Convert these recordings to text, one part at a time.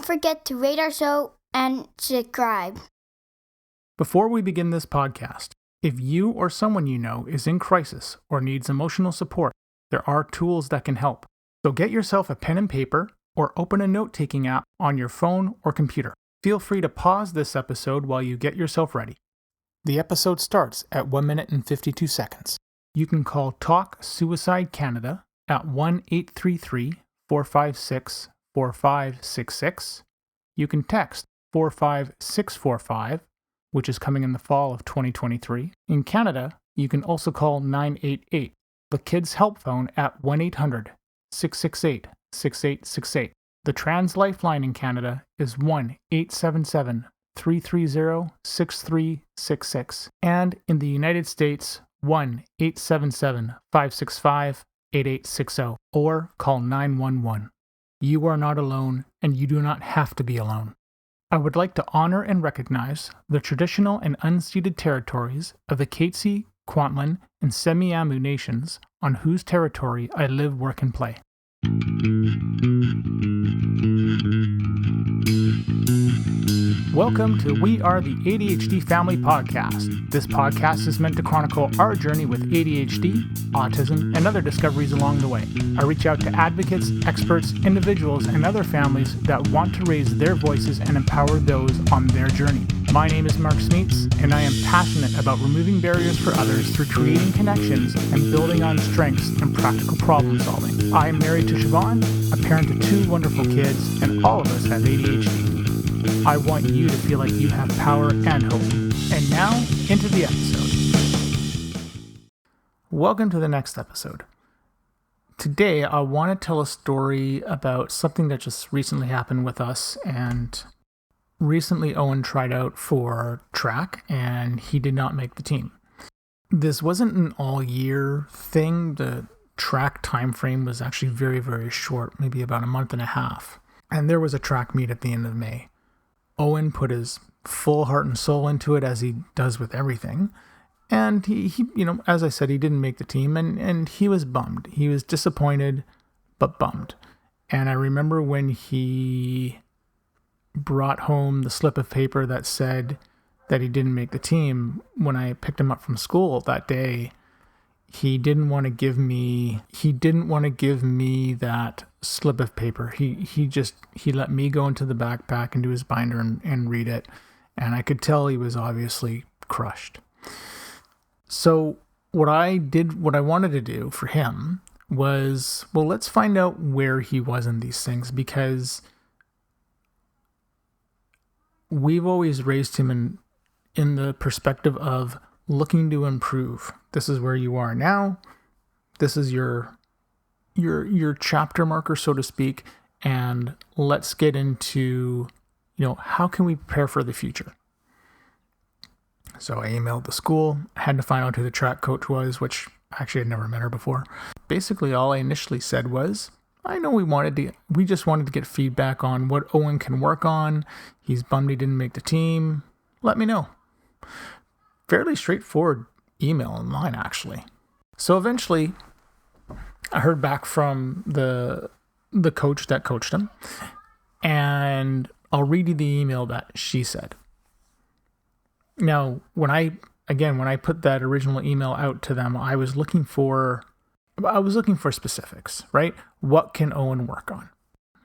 forget to rate our show and subscribe. Before we begin this podcast, if you or someone you know is in crisis or needs emotional support, there are tools that can help. So get yourself a pen and paper or open a note-taking app on your phone or computer. Feel free to pause this episode while you get yourself ready. The episode starts at 1 minute and 52 seconds. You can call Talk Suicide Canada at 1-833-456-4566. You can text 45645, which is coming in the fall of 2023. In Canada, you can also call 988, the Kids Help Phone at 1-800-668-6868. The Trans Lifeline in Canada is 1-877-330-6366. And in the United States, 1-877-565-8860, or call 911. You are not alone, and you do not have to be alone. I would like to honor and recognize the traditional and unceded territories of the Katzie, Kwantlen, and Semiahmoo nations on whose territory I live, work, and play. Welcome to We Are the ADHD Family Podcast. This podcast is meant to chronicle our journey with ADHD, autism, and other discoveries along the way. I reach out to advocates, experts, individuals, and other families that want to raise their voices and empower those on their journey. My name is Mark Smeets, and I am passionate about removing barriers for others through creating connections and building on strengths and practical problem solving. I am married to Siobhan, a parent of 2 wonderful kids, and all of us have ADHD. I want you to feel like you have power and hope. And now, into the episode. Welcome to the next episode. Today, I want to tell a story about something that just recently happened with us. And recently, Owen tried out for track, and he did not make the team. This wasn't an all-year thing. The track time frame was actually very, very short, maybe about a month and a half. And there was a track meet at the end of May. Owen put his full heart and soul into it, as he does with everything. And he as I said, he didn't make the team, and he was bummed. He was disappointed, but bummed. And I remember when he brought home the slip of paper that said that he didn't make the team, when I picked him up from school that day, he didn't want to give me that slip of paper. He let me go into the backpack and do his binder and read it. And I could tell he was obviously crushed. So what I wanted to do for him was, well, let's find out where he was in these things, because we've always raised him in the perspective of looking to improve. This is where you are now. This is your chapter marker, so to speak, and let's get into, how can we prepare for the future? So I emailed the school. I had to find out who the track coach was, which actually I'd never met her before. Basically, all I initially said was, I know we just wanted to get feedback on what Owen can work on. He's bummed he didn't make the team. Let me know. Fairly straightforward email online, actually. So eventually, I heard back from the coach that coached him, and I'll read you the email that she said. Now, when I put that original email out to them, I was looking for specifics, right? What can Owen work on?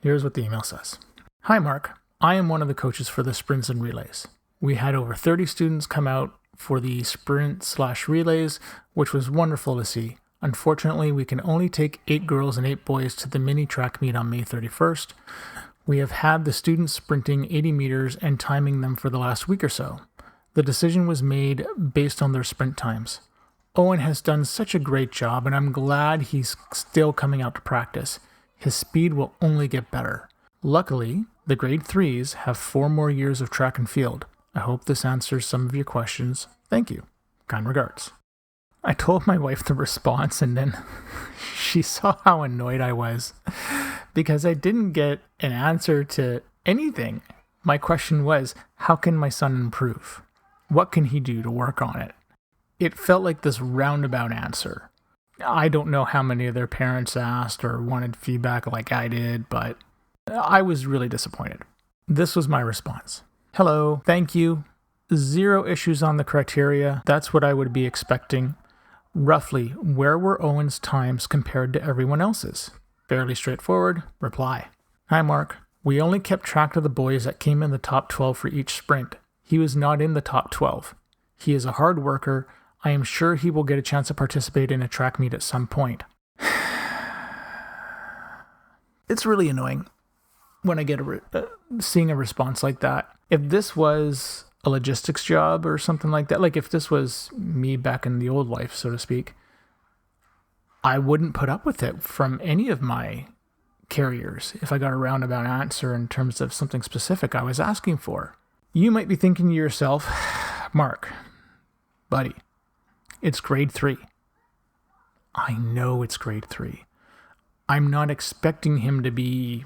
Here's what the email says. Hi, Mark. I am one of the coaches for the sprints and relays. We had over 30 students come out for the sprint/relays, which was wonderful to see. Unfortunately, we can only take 8 girls and 8 boys to the mini track meet on May 31st. We have had the students sprinting 80 meters and timing them for the last week or so. The decision was made based on their sprint times. Owen has done such a great job, and I'm glad he's still coming out to practice. His speed will only get better. Luckily, the grade 3s have 4 more years of track and field. I hope this answers some of your questions. Thank you. Kind regards. I told my wife the response, and then she saw how annoyed I was because I didn't get an answer to anything. My question was, how can my son improve? What can he do to work on it? It felt like this roundabout answer. I don't know how many of their parents asked or wanted feedback like I did, but I was really disappointed. This was my response. Hello, thank you. 0 issues on the criteria. That's what I would be expecting. Roughly, where were Owen's times compared to everyone else's? Fairly straightforward. Reply. Hi, Mark. We only kept track of the boys that came in the top 12 for each sprint. He was not in the top 12. He is a hard worker. I am sure he will get a chance to participate in a track meet at some point. It's really annoying when I get seeing a response like that. If this was a logistics job or something like that, like if this was me back in the old life, so to speak, I wouldn't put up with it from any of my carriers if I got a roundabout answer in terms of something specific I was asking for. You might be thinking to yourself, Mark, buddy, it's grade 3. I know it's grade 3. I'm not expecting him to be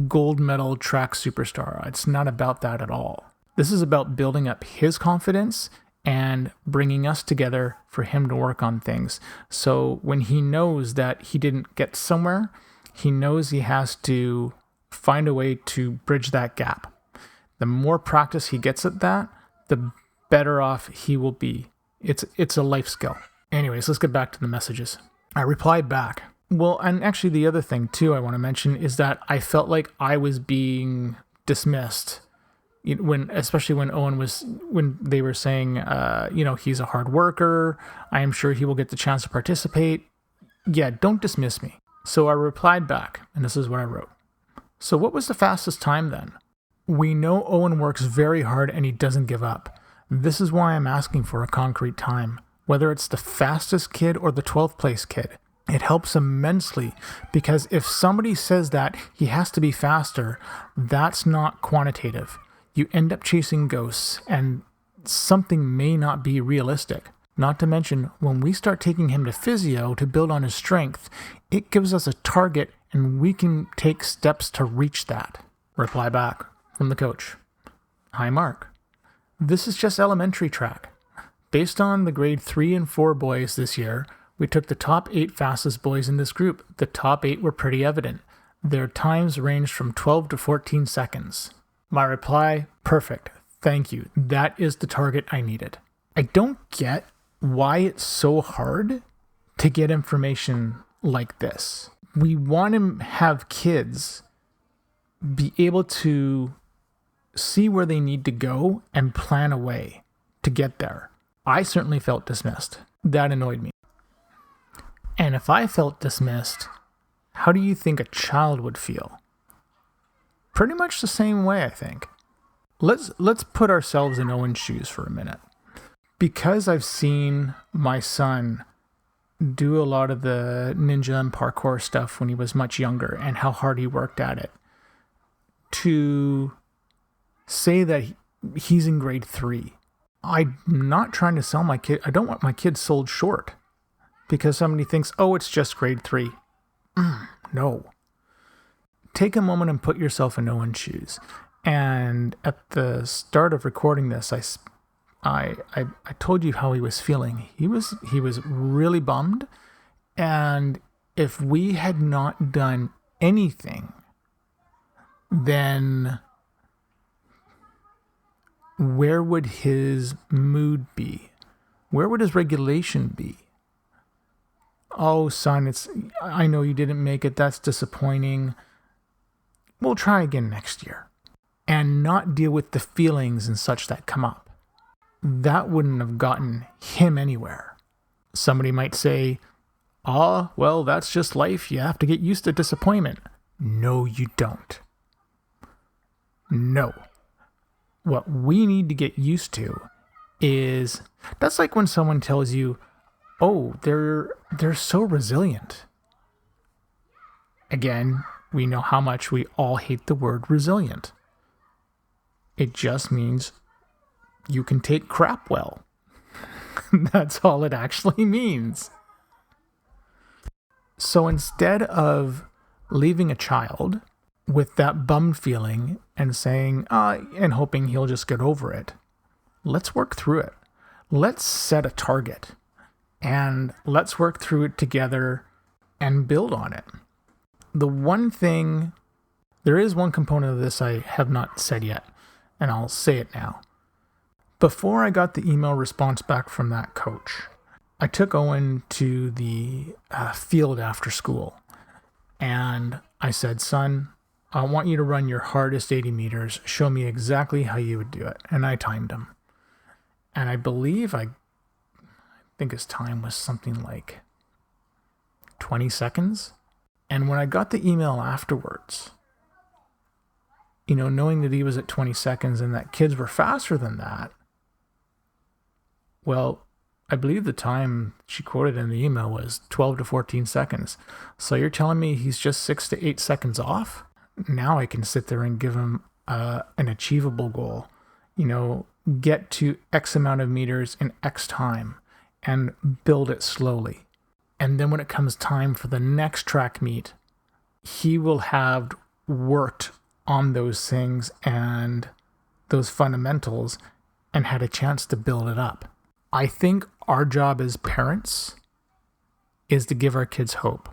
gold medal track superstar. It's not about that at all. This is about building up his confidence and bringing us together for him to work on things. So when he knows that he didn't get somewhere, he knows he has to find a way to bridge that gap. The more practice he gets at that, the better off he will be. It's a life skill. Anyways, let's get back to the messages. I replied back. Well, and actually the other thing too I want to mention is that I felt like I was being dismissed especially when they were saying, he's a hard worker. I am sure he will get the chance to participate. Yeah, don't dismiss me. So I replied back, and this is what I wrote. So what was the fastest time then? We know Owen works very hard and he doesn't give up. This is why I'm asking for a concrete time, whether it's the fastest kid or the 12th place kid. It helps immensely because if somebody says that he has to be faster, that's not quantitative. You end up chasing ghosts and something may not be realistic. Not to mention, when we start taking him to physio to build on his strength, it gives us a target and we can take steps to reach that. Reply back from the coach. Hi, Mark. This is just elementary track. Based on the grade 3 and 4 boys this year, we took the top 8 fastest boys in this group. The top 8 were pretty evident. Their times ranged from 12 to 14 seconds. My reply, perfect. Thank you. That is the target I needed. I don't get why it's so hard to get information like this. We want to have kids be able to see where they need to go and plan a way to get there. I certainly felt dismissed. That annoyed me. And if I felt dismissed, how do you think a child would feel? Pretty much the same way, I think. Let's put ourselves in Owen's shoes for a minute. Because I've seen my son do a lot of the ninja and parkour stuff when he was much younger and how hard he worked at it, to say that he's in grade 3, I'm not trying to sell my kid. I don't want my kid sold short because somebody thinks, oh, it's just grade 3. No. Take a moment and put yourself in Owen's shoes. And at the start of recording this, I told you how he was feeling. He was really bummed. And if we had not done anything, then where would his mood be? Where would his regulation be? Oh, son, I know you didn't make it. That's disappointing. We'll try again next year. And not deal with the feelings and such that come up. That wouldn't have gotten him anywhere. Somebody might say, well, that's just life. You have to get used to disappointment. No, you don't. No. What we need to get used to is, that's like when someone tells you, oh, they're so resilient. Again, we know how much we all hate the word resilient. It just means you can take crap well. That's all it actually means. So instead of leaving a child with that bummed feeling and saying, and hoping he'll just get over it, let's work through it. Let's set a target and let's work through it together and build on it. The one thing There is one component of this I have not said yet, and I'll say it now. Before I got the email response back from that coach, I took Owen to the field after school, and I said, son, I want you to run your hardest 80 meters. Show me exactly how you would do it. And I timed him. And I think his time was something like 20 seconds. And when I got the email afterwards, knowing that he was at 20 seconds and that kids were faster than that, well, I believe the time she quoted in the email was 12 to 14 seconds. So you're telling me he's just 6 to 8 seconds off? Now I can sit there and give him an achievable goal. Get to X amount of meters in X time and build it slowly. And then when it comes time for the next track meet, he will have worked on those things and those fundamentals and had a chance to build it up. I think our job as parents is to give our kids hope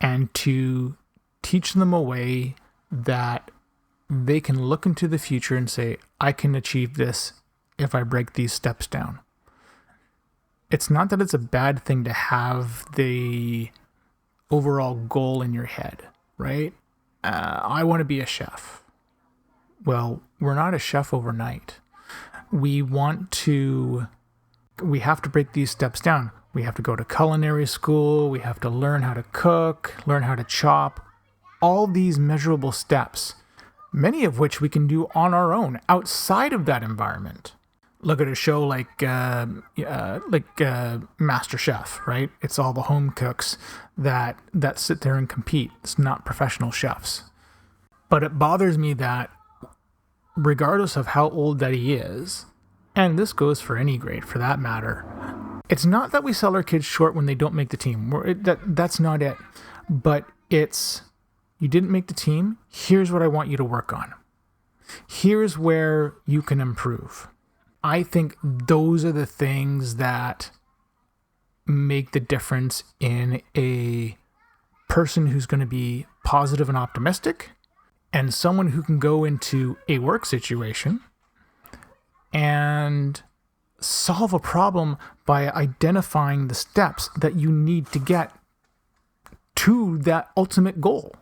and to teach them a way that they can look into the future and say, I can achieve this if I break these steps down. It's not that it's a bad thing to have the overall goal in your head, right? I want to be a chef. Well, we're not a chef overnight. We have to break these steps down. We have to go to culinary school. We have to learn how to cook, learn how to chop. All these measurable steps, many of which we can do on our own outside of that environment. Look at a show like Master Chef, right? It's all the home cooks that sit there and compete. It's not professional chefs. But it bothers me that regardless of how old that he is, and this goes for any grade for that matter, it's not that we sell our kids short when they don't make the team. That's not it. But it's, you didn't make the team, here's what I want you to work on. Here's where you can improve. I think those are the things that make the difference in a person who's going to be positive and optimistic, and someone who can go into a work situation and solve a problem by identifying the steps that you need to get to that ultimate goal.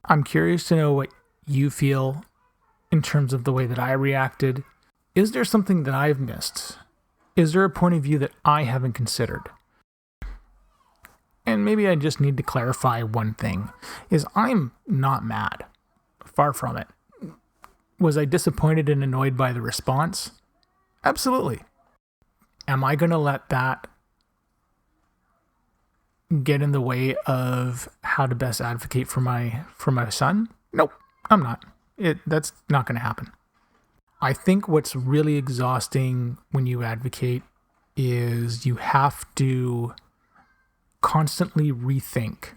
I'm curious to know what you feel in terms of the way that I reacted. Is there something that I've missed? Is there a point of view that I haven't considered? And maybe I just need to clarify one thing, is I'm not mad. Far from it. Was I disappointed and annoyed by the response? Absolutely. Am I going to let that get in the way of how to best advocate for my son? Nope, I'm not. That's not going to happen. I think what's really exhausting when you advocate is you have to constantly rethink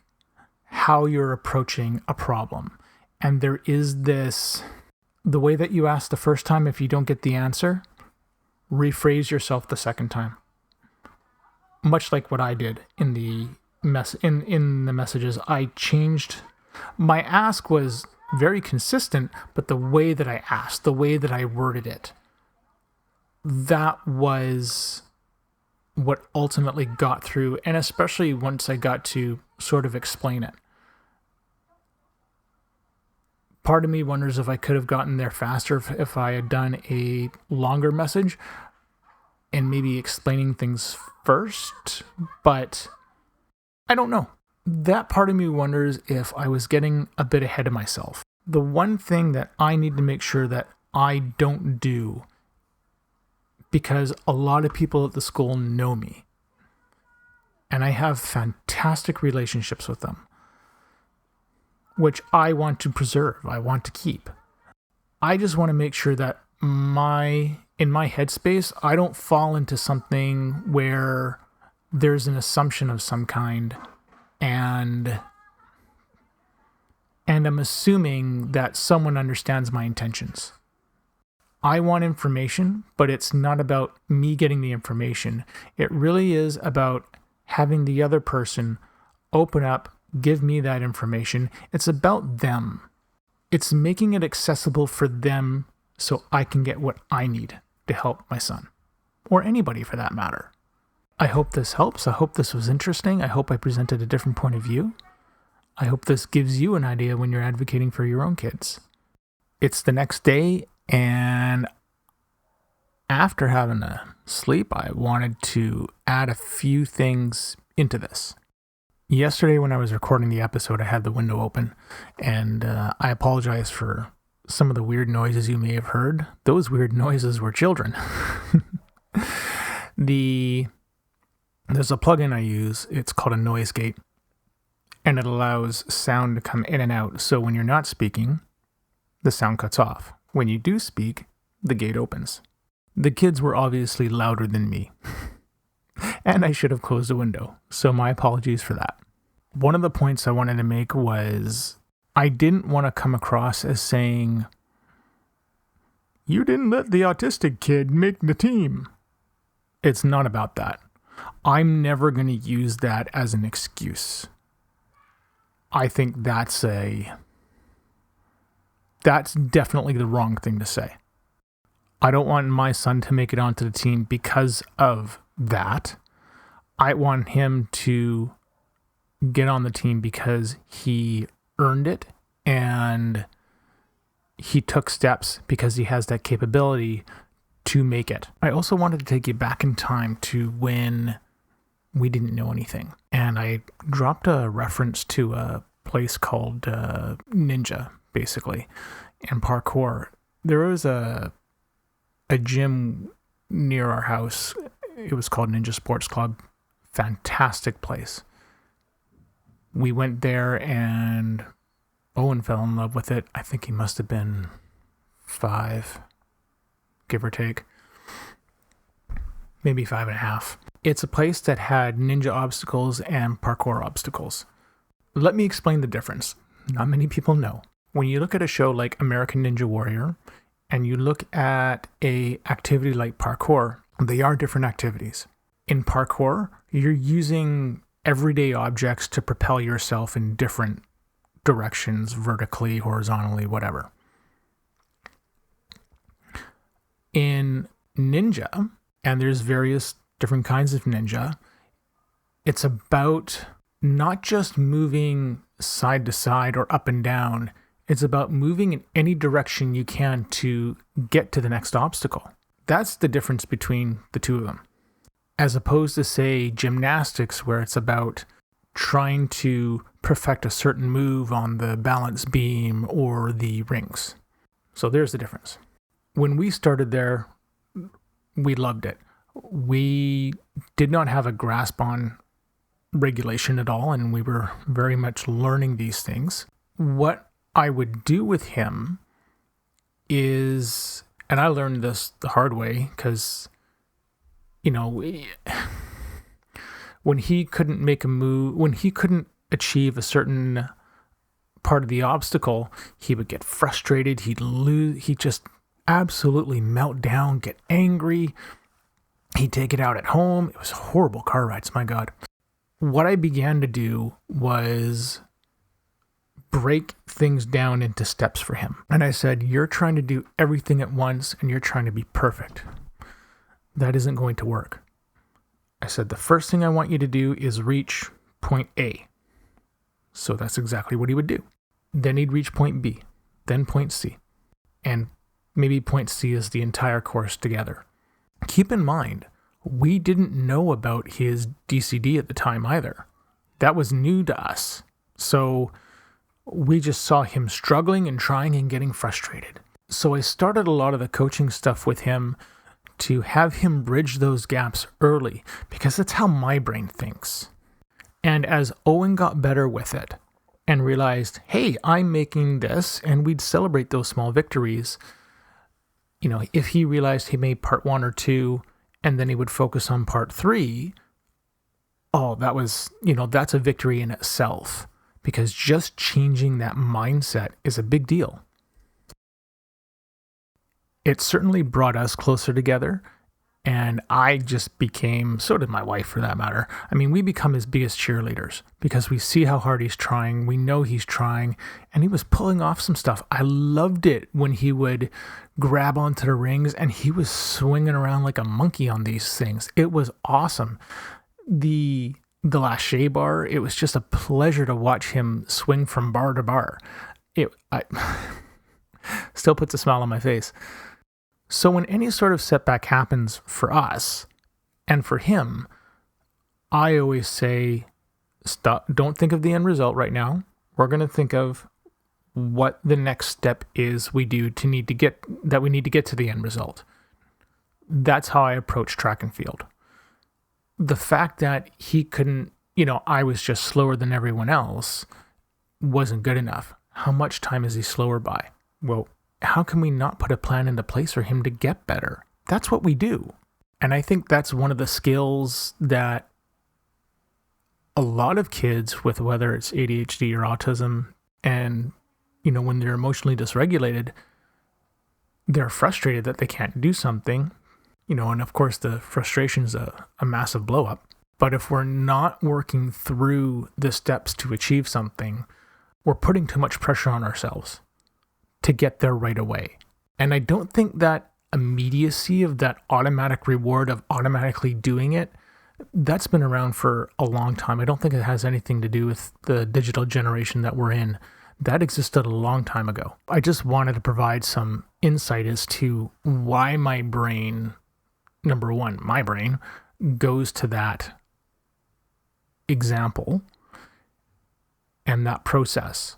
how you're approaching a problem. And there is the way that you ask the first time, if you don't get the answer, rephrase yourself the second time. Much like what I did in the messages, I changed. My ask was very consistent, but the way that I asked, the way that I worded it, that was what ultimately got through, and especially once I got to sort of explain it. Part of me wonders if I could have gotten there faster if I had done a longer message and maybe explaining things first, but I don't know. That part of me wonders if I was getting a bit ahead of myself. The one thing that I need to make sure that I don't do, because a lot of people at the school know me, and I have fantastic relationships with them, which I want to preserve, I want to keep. I just want to make sure that in my headspace, I don't fall into something where there's an assumption of some kind, and I'm assuming that someone understands my intentions. I want information, but it's not about me getting the information. It really is about having the other person open up, give me that information. It's about them. It's making it accessible for them so I can get what I need to help my son, or anybody for that matter. I hope this helps. I hope this was interesting. I hope I presented a different point of view. I hope this gives you an idea when you're advocating for your own kids. It's the next day, and after having a sleep, I wanted to add a few things into this. Yesterday when I was recording the episode, I had the window open, and I apologize for some of the weird noises you may have heard. Those weird noises were children. There's a plugin I use. It's called a noise gate, and it allows sound to come in and out. So when you're not speaking, the sound cuts off. When you do speak, the gate opens. The kids were obviously louder than me, and I should have closed the window. So my apologies for that. One of the points I wanted to make was I didn't want to come across as saying, "You didn't let the autistic kid make the team." It's not about that. I'm never going to use that as an excuse. I think that's definitely the wrong thing to say. I don't want my son to make it onto the team because of that. I want him to get on the team because he earned it and he took steps because he has that capability to make it. I also wanted to take you back in time to when we didn't know anything. And I dropped a reference to a place called Ninja, basically, and parkour. There was a gym near our house. It was called Ninja Sports Club. Fantastic place. We went there and Owen fell in love with it. I think he must have been 5, give or take. Maybe 5.5. It's a place that had ninja obstacles and parkour obstacles. Let me explain the difference. Not many people know. When you look at a show like American Ninja Warrior and you look at a activity like parkour, they are different activities. In parkour, you're using everyday objects to propel yourself in different directions, vertically, horizontally, whatever. In ninja, and there's various different kinds of ninja, it's about not just moving side to side or up and down. It's about moving in any direction you can to get to the next obstacle. That's the difference between the two of them. As opposed to, say, gymnastics, where it's about trying to perfect a certain move on the balance beam or the rings. So there's the difference. When we started there, we loved it. We did not have a grasp on regulation at all, and we were very much learning these things. What I would do with him is, and I learned this the hard way because, when he couldn't make a move, when he couldn't achieve a certain part of the obstacle, he would get frustrated. He'd just absolutely melt down, get angry. He'd take it out at home. It was horrible car rides, my God. What I began to do was break things down into steps for him. And I said, you're trying to do everything at once and you're trying to be perfect. That isn't going to work. I said, the first thing I want you to do is reach point A. So that's exactly what he would do. Then he'd reach point B, then point C. And maybe point C is the entire course together. Keep in mind, we didn't know about his DCD at the time either. That was new to us. So we just saw him struggling and trying and getting frustrated. So I started a lot of the coaching stuff with him to have him bridge those gaps early, because that's how my brain thinks. And as Owen got better with it and realized, hey, I'm making this, and we'd celebrate those small victories. If he realized he made part 1 or 2, and then he would focus on part 3, that's a victory in itself, because just changing that mindset is a big deal. It certainly brought us closer together, And I just became, so did my wife for that matter. I mean, we become his biggest cheerleaders because we see how hard he's trying. We know he's trying, and he was pulling off some stuff. I loved it when he would grab onto the rings and he was swinging around like a monkey on these things. It was awesome. The lâcher bar, it was just a pleasure to watch him swing from bar to bar. I still puts a smile on my face. So when any sort of setback happens for us and for him, I always say, stop. Don't think of the end result right now. We're going to think of what the next step is we need to get to the end result. That's how I approach track and field. The fact that he couldn't, I was just slower than everyone else wasn't good enough. How much time is he slower by? Well, how can we not put a plan into place for him to get better? That's what we do. And I think that's one of the skills that a lot of kids with, whether it's ADHD or autism, and, when they're emotionally dysregulated, they're frustrated that they can't do something, and of course the frustration is a massive blow up. But if we're not working through the steps to achieve something, we're putting too much pressure on ourselves to get there right away. And I don't think that immediacy of that automatic reward of automatically doing it, that's been around for a long time. I don't think it has anything to do with the digital generation that we're in. That existed a long time ago. I just wanted to provide some insight as to why my brain, number one, my brain goes to that example and that process.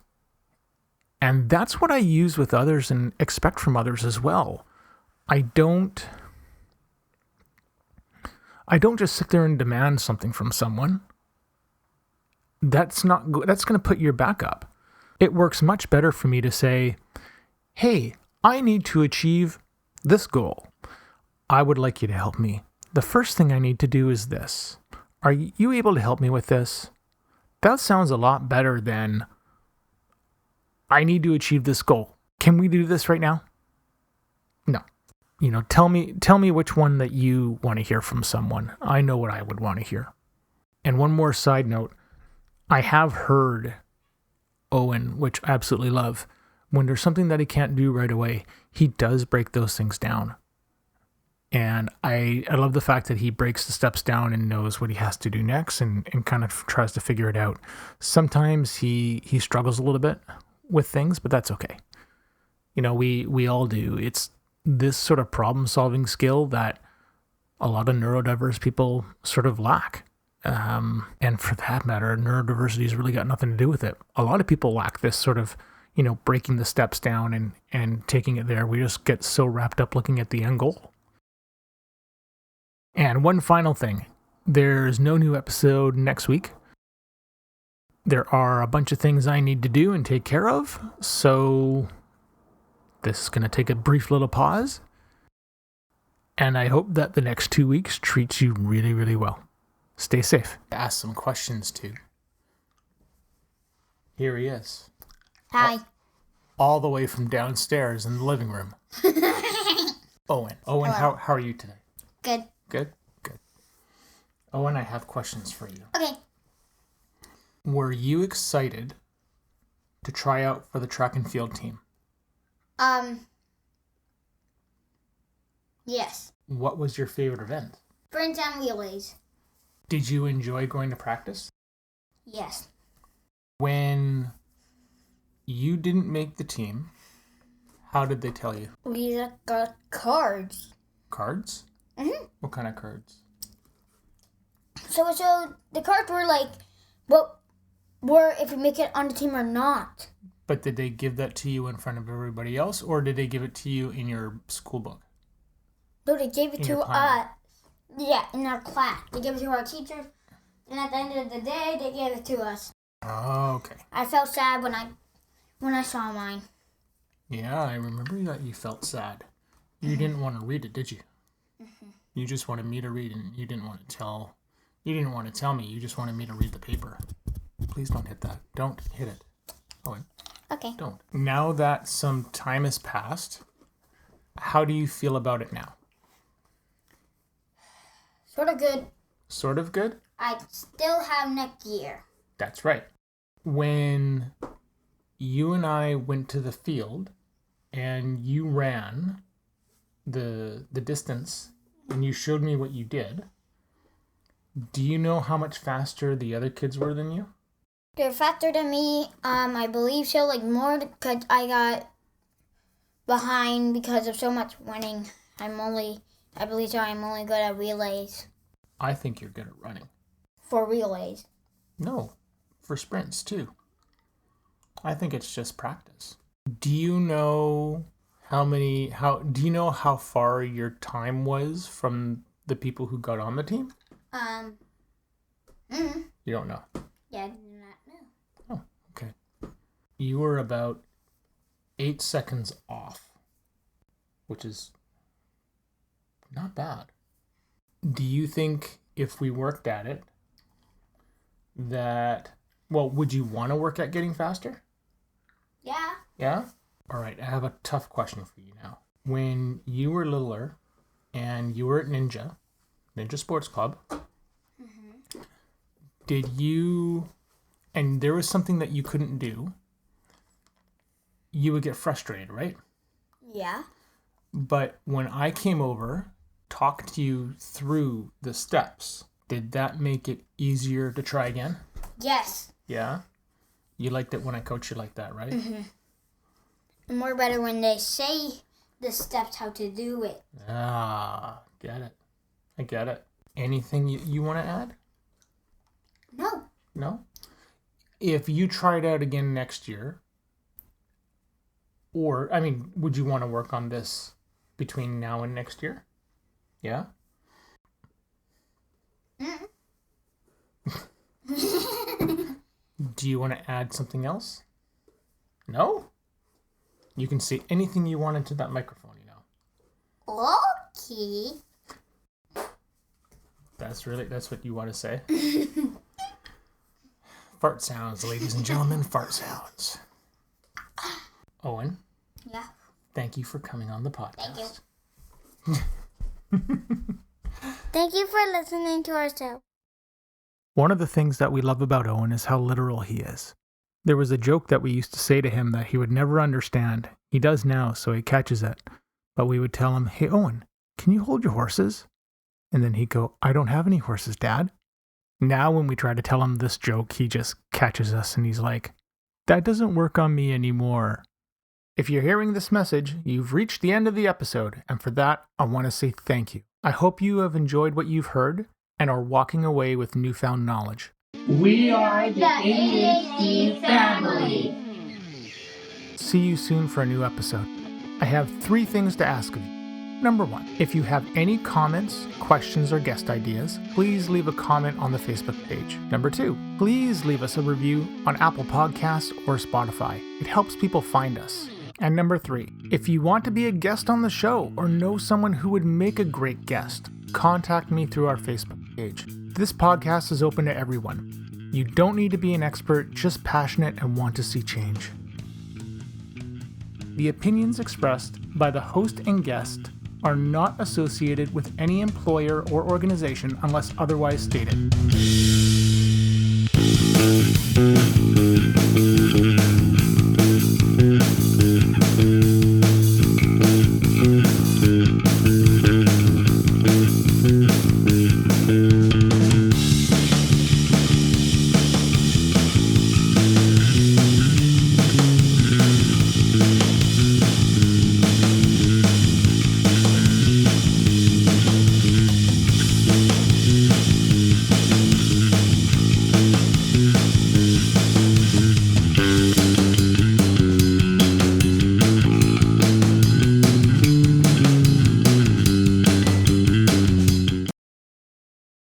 And that's what I use with others and expect from others as well. I don't just sit there and demand something from someone. That's not good. That's going to put your back up. It works much better for me to say, hey, I need to achieve this goal. I would like you to help me. The first thing I need to do is this. Are you able to help me with this? That sounds a lot better than, I need to achieve this goal. Can we do this right now? No. Tell me which one that you want to hear from someone. I know what I would want to hear. And one more side note. I have heard Owen, which I absolutely love, when there's something that he can't do right away, he does break those things down. And I love the fact that he breaks the steps down and knows what he has to do next and kind of tries to figure it out. Sometimes he struggles a little bit with things, but that's okay. We all do. It's this sort of problem-solving skill that a lot of neurodiverse people sort of lack. And for that matter, neurodiversity has really got nothing to do with it. A lot of people lack this sort of, breaking the steps down and taking it there. We just get so wrapped up looking at the end goal. And one final thing, there's no new episode next week. There are a bunch of things I need to do and take care of, so this is going to take a brief little pause. And I hope that the next 2 weeks treats you really, really well. Stay safe. Ask some questions too. Here he is. Hi. All the way from downstairs in the living room. Owen. Owen, Hello. how are you today? Good. Good? Good. Owen, I have questions for you. Okay. Were you excited to try out for the track and field team? Yes. What was your favorite event? Sprints and relays. Did you enjoy going to practice? Yes. When you didn't make the team, how did they tell you? We got cards. Cards? Mm-hmm. What kind of cards? So the cards were like, what were if you make it on the team or not. But did they give that to you in front of everybody else, or did they give it to you in your school book? No, they gave it In to your planner? us. Yeah, in our class. They gave it to our teachers, and at the end of the day, they gave it to us. Oh, okay. I felt sad when I saw mine. Yeah, I remember that you felt sad. You didn't want to read it, did you? Mm-hmm. You just wanted me to read, and you didn't want to tell me. You just wanted me to read the paper. Please don't hit that. Don't hit it. Owen, Okay. don't. Now that some time has passed, how do you feel about it now? Sort of good. Sort of good? I still have next year. That's right. When you and I went to the field and you ran the distance and you showed me what you did, do you know how much faster the other kids were than you? They're faster than me. I believe so. Like more because I got behind because of so much running. I believe so. I'm only good at relays. I think you're good at running. For relays. No, for sprints too. I think it's just practice. Do you know how far your time was from the people who got on the team? You don't know. Yeah, I do not know. Oh, okay. You were about 8 seconds off, which is not bad. Do you think if we worked at it would you want to work at getting faster? Yeah. Yeah? All right, I have a tough question for you now. When you were littler and you were at Ninja Sports Club, did you, and there was something that you couldn't do, you would get frustrated, right? Yeah. But when I came over, talked to you through the steps, did that make it easier to try again? Yes. Yeah? You liked it when I coached you like that, right? And more better when they say the steps how to do it. Get it. I get it. Anything you want to add? No. No? If you tried out again next year, would you want to work on this between now and next year? Yeah? Do you want to add something else? No? You can say anything you want into that microphone, Okay. That's what you want to say? Fart sounds, ladies and gentlemen, fart sounds. Owen? Yeah. Thank you for coming on the podcast. Thank you. Thank you for listening to our show. One of the things that we love about Owen is how literal he is. There was a joke that we used to say to him that he would never understand. He does now, so he catches it. But we would tell him, "Hey, Owen, can you hold your horses?" And then he'd go, "I don't have any horses, Dad." Now when we try to tell him this joke, he just catches us and he's like, "That doesn't work on me anymore." If you're hearing this message, you've reached the end of the episode, and for that, I want to say thank you. I hope you have enjoyed what you've heard and are walking away with newfound knowledge. We are the ADHD family. See you soon for a new episode. I have 3 things to ask of you. Number 1, if you have any comments, questions, or guest ideas, please leave a comment on the Facebook page. Number 2, please leave us a review on Apple Podcasts or Spotify. It helps people find us. And number 3, if you want to be a guest on the show or know someone who would make a great guest, contact me through our Facebook page. This podcast is open to everyone. You don't need to be an expert, just passionate and want to see change. The opinions expressed by the host and guest are not associated with any employer or organization unless otherwise stated.